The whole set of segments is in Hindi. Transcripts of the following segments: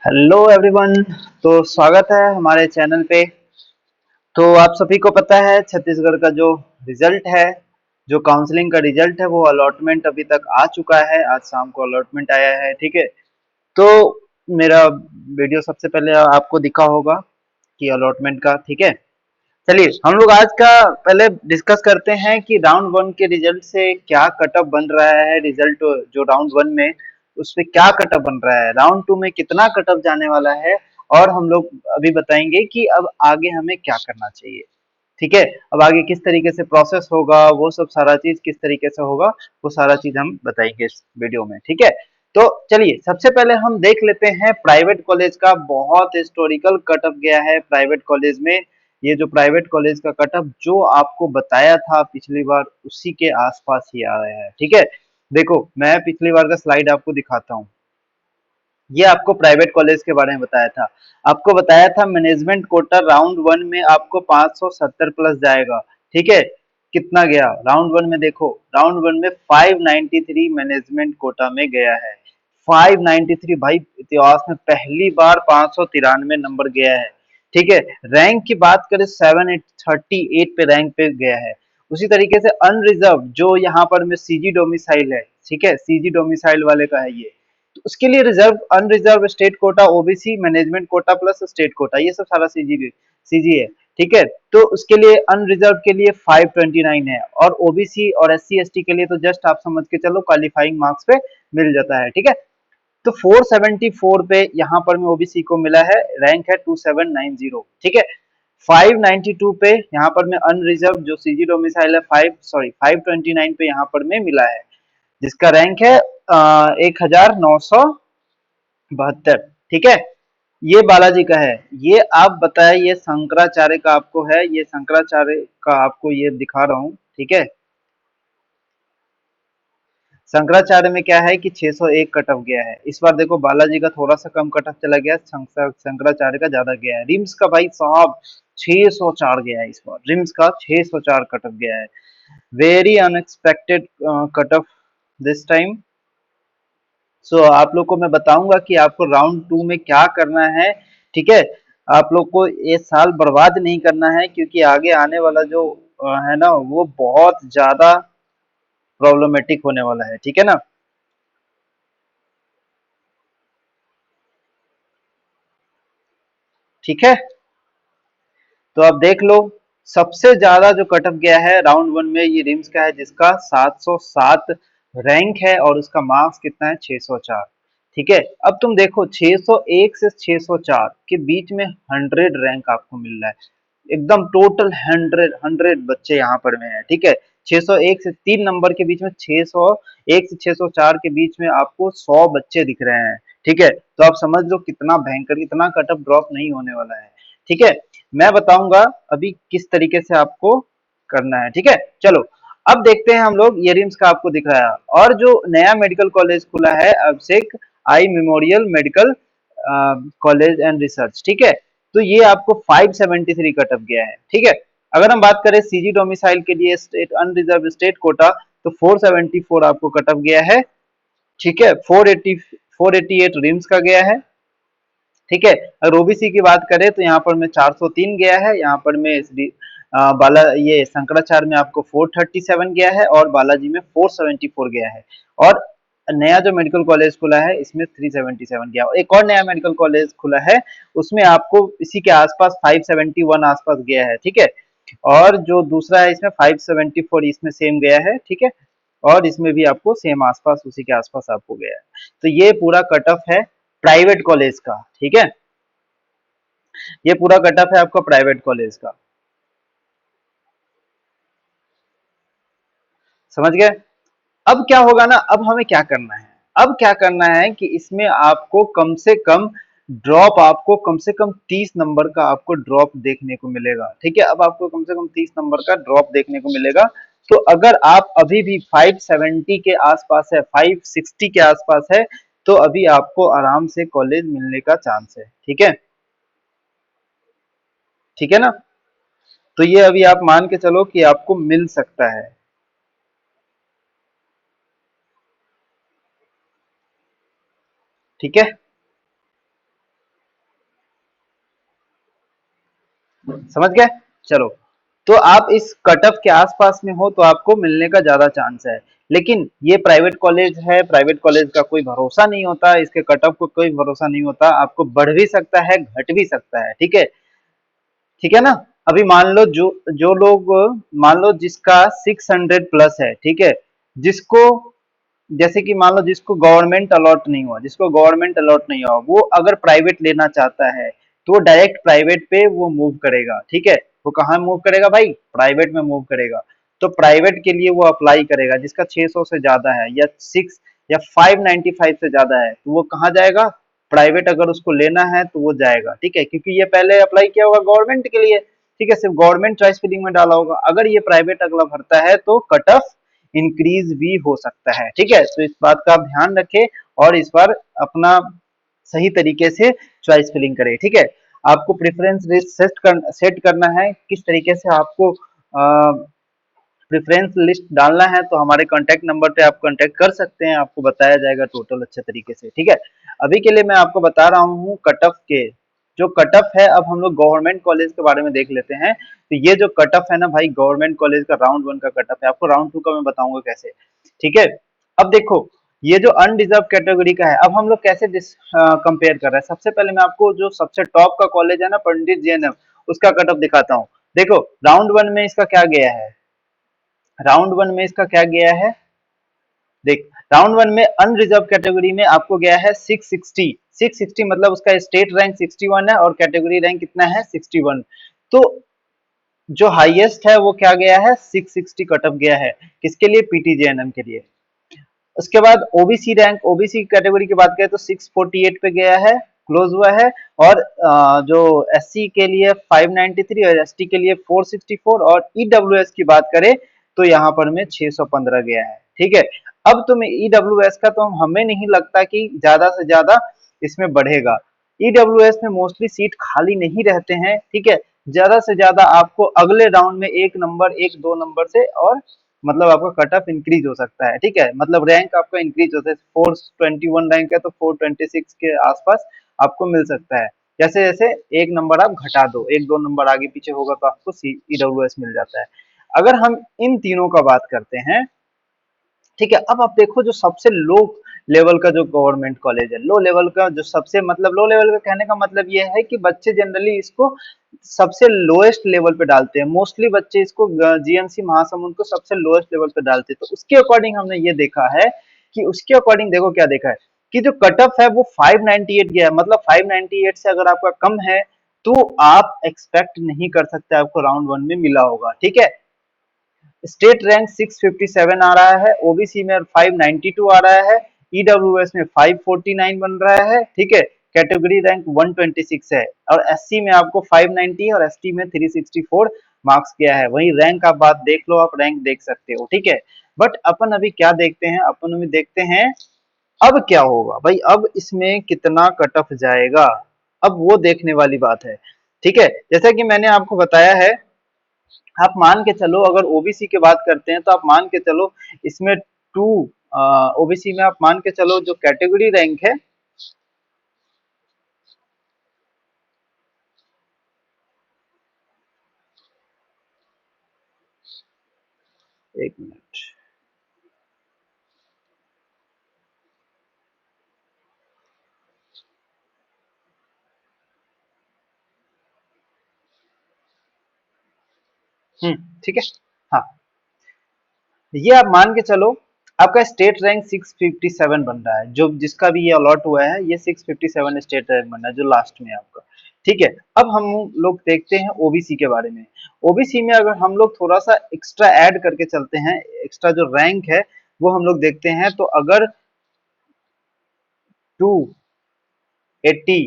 Hello everyone. तो स्वागत है हमारे चैनल पे। तो आप सभी को पता है छत्तीसगढ़ का जो रिजल्ट है, जो काउंसलिंग का रिजल्ट है, वो अलॉटमेंट अभी तक आ चुका है। आज शाम को अलॉटमेंट आया है, ठीक है। तो मेरा वीडियो सबसे पहले आपको दिखा होगा कि अलॉटमेंट का, ठीक है। चलिए हम लोग आज का पहले डिस्कस करते हैं कि राउंड वन के रिजल्ट से क्या कटअप बन रहा है। रिजल्ट जो राउंड वन में, उसमें क्या कटअप बन रहा है, राउंड टू में कितना कटअप जाने वाला है। और हम लोग अभी बताएंगे कि अब आगे हमें क्या करना चाहिए, ठीक है। अब आगे किस तरीके से प्रोसेस होगा, वो सब सारा चीज किस तरीके से होगा, वो सारा चीज हम बताएंगे इस वीडियो में, ठीक है। तो चलिए सबसे पहले हम देख लेते हैं प्राइवेट कॉलेज का। बहुत हिस्टोरिकल कटअप गया है प्राइवेट कॉलेज में। ये जो प्राइवेट कॉलेज का कटअप जो आपको बताया था पिछली बार, उसी के आसपास ही आ रहा है, ठीक है। देखो मैं पिछली बार का स्लाइड आपको दिखाता हूँ। ये आपको प्राइवेट कॉलेज के बारे में बताया था। आपको बताया था मैनेजमेंट कोटा राउंड वन में आपको 570 प्लस जाएगा, ठीक है। कितना गया राउंड वन में, देखो राउंड वन में 593 मैनेजमेंट कोटा में गया है। 593 भाई, इतिहास में पहली बार 593 नंबर गया है, ठीक है। रैंक की बात करें 738 पे रैंक पे गया है। उसी तरीके से अनरिजर्व जो यहाँ पर में सीजी डोमिसाइल है, ठीक है, सीजी डोमिसाइल वाले का है ये। तो उसके लिए reserve unreserve state quota OBC management quota plus state quota, ये सब सारा सीजी है, ठीक है। तो उसके लिए अनरिजर्व के लिए 529 है, और ओबीसी और एससी एसटी के लिए तो जस्ट आप समझ के चलो क्वालिफाइंग मार्क्स पे मिल जाता है, ठीक है। तो 474 पे यहाँ पर में ओबीसी को मिला है, रैंक है 2790, ठीक है। 592 पे यहाँ पर में अनरिजर्व जो सीजी डोमिसाइल है 529 पे यहाँ पर में मिला है, जिसका रैंक है 1972, ठीक है। ये बालाजी का है। ये आप बताए, ये शंकराचार्य का आपको है, ये शंकराचार्य का आपको ये दिखा रहा हूँ, ठीक है। शंकराचार्य में क्या है कि 601 कट ऑफ गया है इस बार। देखो बालाजी का थोड़ा सा कम कट ऑफ चला गया, शंकराचार्य का ज्यादा गया है। रिम्स का भाई साहब 604 गया है इस बार, रिम्स का 604 कट ऑफ गया है। Very unexpected cut off this time. So आप लोग को मैं बताऊंगा कि आपको राउंड टू में क्या करना है, ठीक है। आप लोग को ये साल बर्बाद नहीं करना है, क्योंकि आगे आने वाला जो है ना, वो बहुत ज्यादा प्रॉब्लमेटिक होने वाला है, ठीक है ना। ठीक है, तो आप देख लो। सबसे ज्यादा जो कटअप गया है राउंड वन में, ये रिम्स का है, जिसका 707 रैंक है, और उसका मार्क्स कितना है 604, ठीक है। अब तुम देखो 601 से 604 के बीच में 100 रैंक आपको मिल रहा है। एकदम टोटल 100 बच्चे यहाँ पर में है, ठीक है। 601 से 3 नंबर के बीच में, 601 से 604 के बीच में आपको 100 बच्चे दिख रहे हैं, ठीक है। तो आप समझ लो कितना भयंकर, इतना कटअप ड्रॉप नहीं होने वाला है, ठीक है। मैं बताऊंगा अभी किस तरीके से आपको करना है, ठीक है। चलो अब देखते हैं हम लोग, ये रिम्स का आपको दिख रहा है, और जो नया मेडिकल कॉलेज खुला है Abhishek I memorial medical college and research, ठीक है। तो ये आपको 573 कटअप गया है, ठीक है। अगर हम बात करें सीजी डोमिसाइल के लिए स्टेट अनरिजर्व स्टेट कोटा, तो 474 आपको कटअप गया है, ठीक है। 488 रिम्स का गया है, ठीक है। अगर ओबीसी की बात करें तो यहाँ पर में 403 गया है, यहाँ पर में बाला ये शंकराचार्य में आपको 437 गया है, और बालाजी में 474 गया है। और नया जो मेडिकल कॉलेज खुला है इसमें 377 गया, और एक और नया मेडिकल कॉलेज खुला है, उसमें आपको इसी के आसपास 571 आसपास गया है, ठीक है। और जो दूसरा है इसमें 574 इसमें सेम गया है, ठीक है। और इसमें भी आपको सेम आसपास, उसी के आसपास आपको गया है। तो ये पूरा कट ऑफ है प्राइवेट कॉलेज का, ठीक है। ये पूरा कट ऑफ है आपका प्राइवेट कॉलेज का, समझ गए। अब क्या होगा ना, अब हमें क्या करना है, अब क्या करना है कि इसमें आपको कम से कम ड्रॉप, आपको कम से कम 30 नंबर का आपको ड्रॉप देखने को मिलेगा, ठीक है। अब आपको कम से कम 30 नंबर का ड्रॉप देखने को मिलेगा। तो अगर आप अभी भी 570 के आसपास है, 560 के आसपास है, तो अभी आपको आराम से कॉलेज मिलने का चांस है, ठीक है। ठीक है ना। तो ये अभी आप मान के चलो कि आपको मिल सकता है, ठीक है। समझ गए? चलो, तो आप इस कट ऑफ के आसपास में हो तो आपको मिलने का ज्यादा चांस है। लेकिन ये प्राइवेट कॉलेज है, प्राइवेट कॉलेज का कोई भरोसा नहीं होता, इसके कट ऑफ को कोई भरोसा नहीं होता, आपको बढ़ भी सकता है, घट भी सकता है। ठीक है, ठीक है ना? अभी मान लो जो जो लोग, मान लो जिसका 600 प्लस है, ठीक है, जिसको, जैसे कि मान लो जिसको गवर्नमेंट अलॉट नहीं हुआ, जिसको गवर्नमेंट अलॉट नहीं हुआ, वो अगर प्राइवेट लेना चाहता है तो वो डायरेक्ट प्राइवेट पे वो मूव करेगा। ठीक है, वो कहाँ मूव करेगा भाई? प्राइवेट में मूव करेगा। तो प्राइवेट के लिए वो अप्लाई करेगा जिसका 600 से ज्यादा है, या 6 या 595 से ज्यादा है, तो वो कहाँ जाएगा? प्राइवेट अगर उसको लेना है तो वो जाएगा। ठीक है, क्योंकि ये पहले अप्लाई किया होगा गवर्नमेंट के लिए। ठीक है, सिर्फ गवर्नमेंट चॉइस फिलिंग में डाला होगा। अगर ये प्राइवेट अगला भरता है तो कट ऑफ इंक्रीज भी हो सकता है। ठीक है, तो इस बात का आप ध्यान रखें और इस बार अपना सही तरीके से चॉइस फिलिंग करें। ठीक है, आपको प्रेफरेंस लिस्ट सेट करना है, किस तरीके से आपको प्रेफरेंस लिस्ट डालना है, तो हमारे कांटेक्ट नंबर पे आप कांटेक्ट कर सकते हैं, आपको बताया जाएगा टोटल अच्छे तरीके से। ठीक है, अभी के लिए मैं आपको बता रहा हूँ कट ऑफ के, जो कट ऑफ है। अब हम लोग गवर्नमेंट कॉलेज के बारे में देख लेते हैं। तो ये जो कट ऑफ है ना भाई, गवर्नमेंट कॉलेज का राउंड 1 का कट ऑफ है, आपको राउंड 2 का मैं बताऊंगा कैसे। ठीक है, अब देखो, ये जो अनडिजर्व कैटेगरी का है, अब हम लोग कैसे कंपेयर कर रहे हैं। सबसे पहले मैं आपको जो सबसे टॉप का कॉलेज है ना, पंडित जीएनएम, उसका कट ऑफ दिखाता हूँ। देखो, राउंड 1 में इसका क्या गया है, राउंड 1 में इसका क्या गया है, देख, राउंड 1 में अनरिजर्व कैटेगरी में आपको गया है 660। 660 मतलब उसका स्टेट रैंक 61 है और कैटेगरी रैंक कितना है, 61। तो जो हाईएस्ट है वो क्या गया है, 660 कट ऑफ गया है, किसके लिए? पीटीजेएनएम के लिए। उसके बाद ओबीसी रैंक, ओबीसी कैटेगरी की बात करें तो 648 पे गया है, क्लोज हुआ है। और जो एससी के लिए 593 और एसटी के लिए 464, और ईडब्ल्यूएस की बात करें तो यहाँ पर में 615 गया है। ठीक है, अब तुम्हें ईडब्ल्यूएस का तो हमें नहीं लगता कि ज्यादा से ज्यादा इसमें बढ़ेगा। ईडब्ल्यूएस में मोस्टली सीट खाली नहीं रहते हैं। ठीक है, ज्यादा से ज्यादा आपको अगले राउंड में एक नंबर, एक दो नंबर से और मतलब आपका कट ऑफ इंक्रीज हो सकता है। ठीक है, मतलब रैंक आपका इंक्रीज होता है, 421 रैंक है तो 426 के आसपास आपको मिल सकता है। जैसे जैसे एक नंबर आप घटा दो, एक दो नंबर आगे पीछे होगा तो आपको ईडब्ल्यूएस मिल जाता है। अगर हम इन तीनों का बात करते हैं, ठीक है, अब आप देखो जो सबसे लो लेवल का जो गवर्नमेंट कॉलेज है, लो लेवल का जो सबसे, मतलब लो लेवल का कहने का मतलब ये है कि बच्चे जनरली इसको सबसे लोएस्ट लेवल पे डालते हैं। मोस्टली बच्चे इसको जीएमसी महासमुंद को सबसे लोएस्ट लेवल पे डालते हैं। तो उसके अकॉर्डिंग हमने ये देखा है कि उसके अकॉर्डिंग देखो क्या देखा है कि जो कट ऑफ है वो 598 गया है। मतलब 598 से अगर आपका कम है तो आप एक्सपेक्ट नहीं कर सकते आपको राउंड 1 में मिला होगा। ठीक है, स्टेट रैंक 657 आ रहा है, ओबीसी में 592 आ रहा है, ईडब्ल्यूएस में 549 बन रहा है। ठीक है, कैटेगरी रैंक 126 है, और एससी में आपको 590 और एसटी में 364 मार्क्स गया है। वही रैंक आप बात देख लो, आप रैंक देख सकते हो। ठीक है, बट अपन अभी क्या देखते हैं, अपन अभी देखते हैं अब क्या होगा भाई, अब इसमें कितना कट ऑफ जाएगा, अब वो देखने वाली बात है। ठीक है, जैसा कि मैंने आपको बताया है, आप मान के चलो, अगर ओबीसी की बात करते हैं तो आप मान के चलो इसमें टू, ओबीसी में आप मान के चलो जो कैटेगरी रैंक है, एक मिनट, ठीक है, हाँ, ये आप मान के चलो आपका स्टेट रैंक 657 बन रहा है, जो जिसका भी ये अलॉट हुआ है ये 657 स्टेट रैंक बन रहा है जो लास्ट में है आपका। ठीक है, अब हम लोग देखते हैं ओबीसी के बारे में। ओबीसी में अगर हम लोग थोड़ा सा एक्स्ट्रा ऐड करके चलते हैं, एक्स्ट्रा जो रैंक है वो हम लोग देखते हैं, तो अगर 280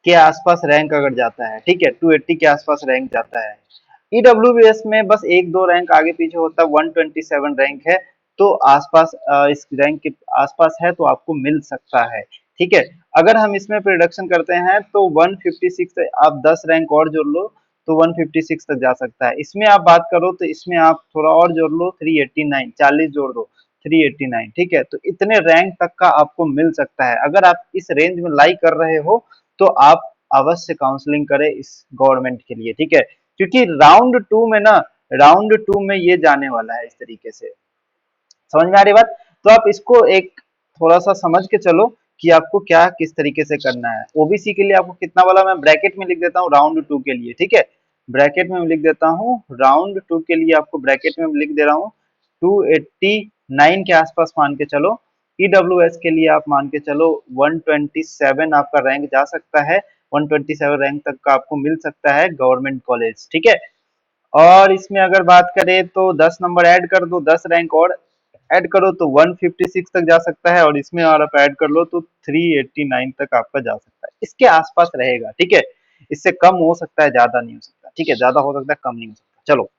के आसपास रैंक अगर जाता है, ठीक है, 280 के आसपास रैंक जाता है, ईडब्ल्यूबीएस में बस एक दो रैंक आगे पीछे होता है, 127 रैंक है, तो आसपास इस रैंक के आसपास है तो आपको मिल सकता है। ठीक है, अगर हम इसमें प्रिडिक्शन करते हैं तो 156, आप 10 रैंक और जोड़ लो तो 156 तक जा सकता है। इसमें आप बात करो तो इसमें आप थोड़ा और जोड़ लो, 389, 40 जोड़ दो, 389। ठीक है, तो इतने रैंक तक का आपको मिल सकता है। अगर आप इस रेंज में लाई कर रहे हो तो आप अवश्य काउंसलिंग करें इस गवर्नमेंट के लिए। ठीक है, क्योंकि राउंड टू में ये जाने वाला है इस तरीके से। समझ में आ रही बात? तो आप इसको एक थोड़ा सा समझ के चलो कि आपको क्या किस तरीके से करना है। ओबीसी के लिए आपको कितना वाला, मैं ब्रैकेट में लिख देता हूँ राउंड टू के लिए, ठीक है। ब्रैकेट में लिख देता हूँ राउंड टू के लिए, आपको ब्रैकेट में लिख दे रहा हूँ 289 के आसपास मान के चलो। ईडब्ल्यूएस के लिए आप मान के चलो 127 आपका रैंक जा सकता है, 127 रैंक तक का आपको मिल सकता है गवर्नमेंट कॉलेज, ठीक है। और इसमें अगर बात करें तो 10 नंबर ऐड कर दो, 10 रैंक और ऐड करो तो 156 तक जा सकता है, और इसमें और आप ऐड कर लो तो 389 तक आपका जा सकता है, इसके आसपास रहेगा, ठीक है। इससे कम हो सकता है, ज्यादा नहीं हो सकता, ठीक है, ज्यादा हो सकता है, कम नहीं हो सकता। चलो,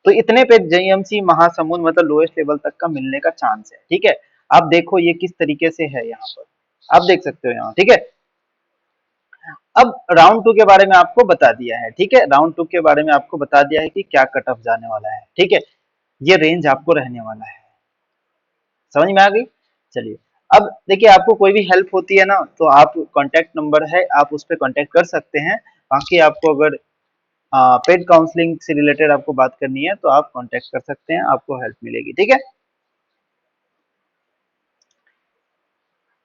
तो इतने पे जेएमसी महासमुंद मतलब लोएस्ट लेवल तक का मिलने का चांस है, ठीक है। आप देखो ये किस तरीके से है यहाँ पर, आप देख सकते हो यहाँ, ठीक है। अब राउंड टू के बारे में आपको बता दिया है, ठीक है, राउंड टू के बारे में आपको बता दिया है कि क्या कट ऑफ जाने वाला है, ठीक है। ये रेंज आपको रहने वाला है, समझ में आ गई? चलिए, अब देखिए आपको कोई भी हेल्प होती है ना तो आप कांटेक्ट नंबर है, आप उस पर कांटेक्ट कर सकते हैं। बाकी आपको अगर पेड काउंसलिंग से रिलेटेड आपको बात करनी है तो आप कांटेक्ट कर सकते हैं, आपको हेल्प मिलेगी, ठीक है।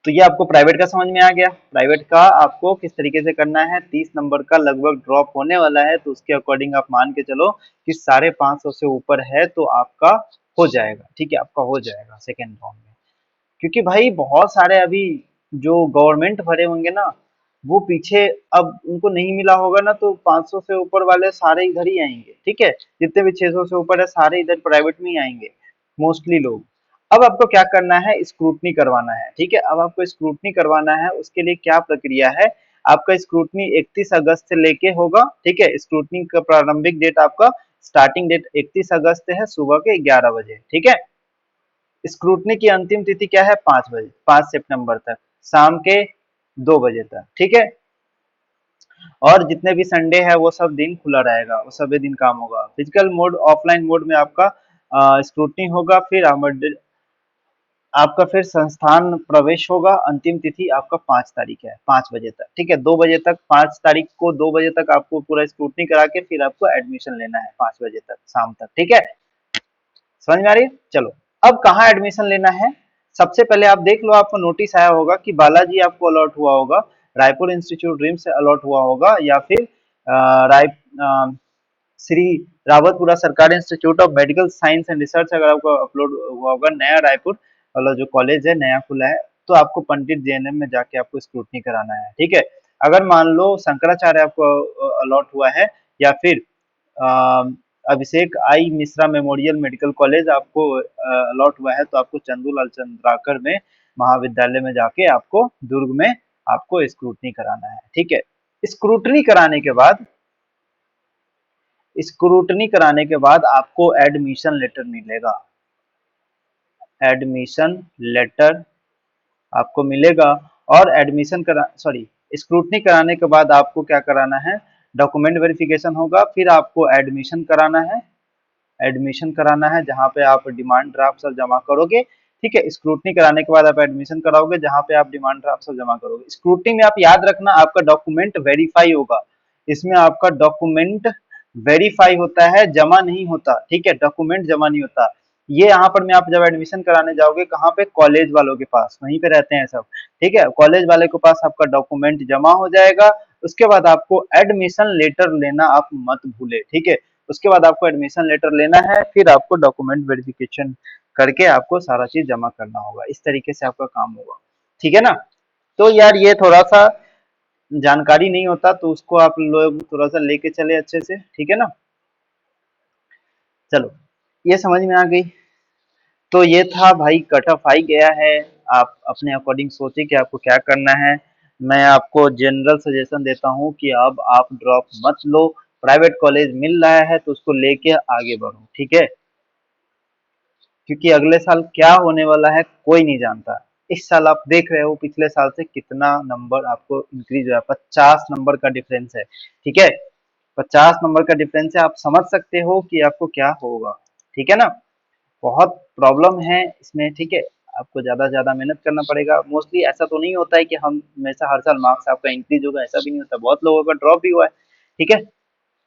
तो ये आपको प्राइवेट का समझ में आ गया। प्राइवेट का आपको किस तरीके से करना है, 30 नंबर का लगभग ड्रॉप होने वाला है, तो उसके अकॉर्डिंग आप मान के चलो कि 550 से ऊपर है तो आपका हो जाएगा, ठीक है, आपका हो जाएगा सेकेंड राउंड में। क्योंकि भाई बहुत सारे अभी जो गवर्नमेंट भरे होंगे ना, वो पीछे अब उनको नहीं मिला होगा ना, तो 500 से ऊपर वाले सारे इधर ही आएंगे, ठीक है। जितने भी 600 से ऊपर है सारे इधर प्राइवेट में ही आएंगे मोस्टली लोग। अब आपको क्या करना है, स्क्रूटनी करवाना है, ठीक है। अब आपको स्क्रूटनी करवाना है, उसके लिए क्या प्रक्रिया है, आपका स्क्रूटनी 31 अगस्त से लेके होगा, ठीक है। स्क्रूटनी का प्रारंभिक डेट आपका स्टार्टिंग डेट 31 अगस्त है सुबह के 11 बजे, ठीक है। स्क्रूटनी की अंतिम तिथि क्या है, 5 बजे, 5 सितंबर तक शाम के 2 बजे तक, ठीक है। और जितने भी संडे है वो सब दिन खुला रहेगा, वो सभी दिन काम होगा। फिजिकल मोड, ऑफलाइन मोड में आपका स्क्रूटनी होगा, फिर आपका फिर संस्थान प्रवेश होगा। अंतिम तिथि आपका 5 तारीख है, 5 बजे तक, ठीक है। 2 बजे तक, 5 तारीख को 2 बजे तक आपको पूरा स्क्रूटनी करा के फिर आपको एडमिशन लेना है 5 बजे तक शाम तक, ठीक है। समझ में आ रही है? चलो, अब कहाँ एडमिशन लेना है, सबसे पहले आप देख लो, आपको नोटिस आया होगा कि बालाजी आपको अलॉट हुआ होगा, रायपुर इंस्टीट्यूट ड्रीम से अलॉट हुआ होगा, या फिर राय श्री रावतपुरा सरकारी institute of medical science and research अगर आपको अपलोड हुआ होगा, नया रायपुर वाला जो कॉलेज है नया खुला है, तो आपको पंडित जेएनएम में जाके आपको स्क्रूटनी कराना है, ठीक है। अगर मान लो शंकराचार्य आपको अलॉट हुआ है, या फिर अभिषेक आई मिश्रा मेमोरियल मेडिकल कॉलेज आपको अलॉट हुआ है, तो आपको चंदूलाल चंद्राकर में महाविद्यालय में जाके आपको दुर्ग में आपको स्क्रूटनी कराना है, ठीक है। स्क्रूटनी कराने के बाद स्क्रूटनी कराने के बाद आपको एडमिशन लेटर मिलेगा, एडमिशन लेटर आपको मिलेगा। और एडमिशन करा सॉरी स्क्रूटनी कराने के बाद आपको क्या कराना है, डॉक्यूमेंट वेरिफिकेशन होगा, फिर आपको एडमिशन कराना है, एडमिशन कराना है जहाँ पे आप डिमांड ड्राफ्ट सब जमा करोगे, ठीक है। स्क्रूटनी कराने के बाद आप एडमिशन कराओगे जहाँ पे आप डिमांड ड्राफ्ट सब जमा करोगे। स्क्रूटनी में आप याद रखना आपका डॉक्यूमेंट वेरीफाई होगा, इसमें आपका डॉक्यूमेंट वेरीफाई होता है, जमा नहीं होता, ठीक है, डॉक्यूमेंट जमा नहीं होता। ये यहाँ पर में आप जब एडमिशन कराने जाओगे कहाँ पे, कॉलेज वालों के पास, वहीं पे रहते हैं सब, ठीक है। कॉलेज वाले के पास आपका डॉक्यूमेंट जमा हो जाएगा, उसके बाद आपको एडमिशन लेटर लेना आप मत भूले, ठीक है। उसके बाद आपको एडमिशन लेटर लेना है, फिर आपको डॉक्यूमेंट वेरिफिकेशन करके आपको सारा चीज जमा करना होगा, इस तरीके से आपका काम होगा, ठीक है ना। तो यार ये थोड़ा सा जानकारी नहीं होता तो उसको आप लोग थोड़ा सा लेके चले अच्छे से, ठीक है ना। चलो, ये समझ में आ गई। तो ये था भाई, कट ऑफ आ ही गया है, आप अपने अकॉर्डिंग सोचिए कि आपको क्या करना है। मैं आपको जनरल सजेशन देता हूँ कि अब आप ड्रॉप मत लो, प्राइवेट कॉलेज मिल रहा है तो उसको लेके आगे बढ़ो, ठीक है। क्योंकि अगले साल क्या होने वाला है कोई नहीं जानता। इस साल आप देख रहे हो पिछले साल से कितना नंबर आपको इंक्रीज हुआ है, 50 नंबर का डिफरेंस है, ठीक है। 50 नंबर का डिफरेंस है, आप समझ सकते हो कि आपको क्या होगा, ठीक है ना। बहुत प्रॉब्लम है इसमें, ठीक है। आपको ज्यादा से ज्यादा मेहनत करना पड़ेगा। मोस्टली ऐसा तो नहीं होता है कि हम हमेशा हर साल मार्क्स आपका इंक्रीज होगा, ऐसा भी नहीं होता, बहुत लोगों का ड्रॉप भी हुआ है, ठीक है।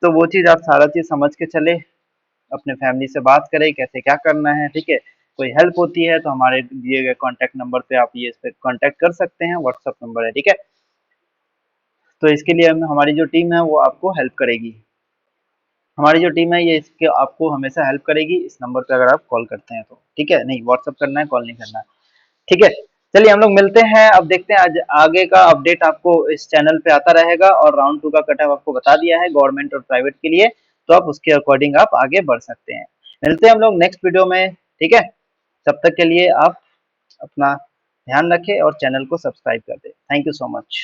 तो वो चीज़ आप सारा चीज़ समझ के चले, अपने फैमिली से बात करें कैसे क्या करना है, ठीक है। कोई हेल्प होती है तो हमारे दिए गए कॉन्टैक्ट नंबर पे आप ये इस पे कॉन्टैक्ट कर सकते हैं, व्हाट्सएप नंबर है, ठीक है। तो इसके लिए हमारी जो टीम है वो आपको हेल्प करेगी। हमारी जो टीम है ये इसके आपको हमेशा हेल्प करेगी इस नंबर पे अगर आप कॉल करते हैं तो, ठीक है। नहीं, व्हाट्सएप करना है, कॉल नहीं करना है, ठीक है। चलिए हम लोग मिलते हैं, अब देखते हैं आज आगे का अपडेट आपको इस चैनल पे आता रहेगा, और राउंड 2 का कट ऑफ आपको बता दिया है गवर्नमेंट और प्राइवेट के लिए, तो आप उसके अकॉर्डिंग आप आगे बढ़ सकते हैं। मिलते हैं हम लोग नेक्स्ट वीडियो में, ठीक है। तब तक के लिए आप अपना ध्यान रखें और चैनल को सब्सक्राइब कर दें। Thank you so much.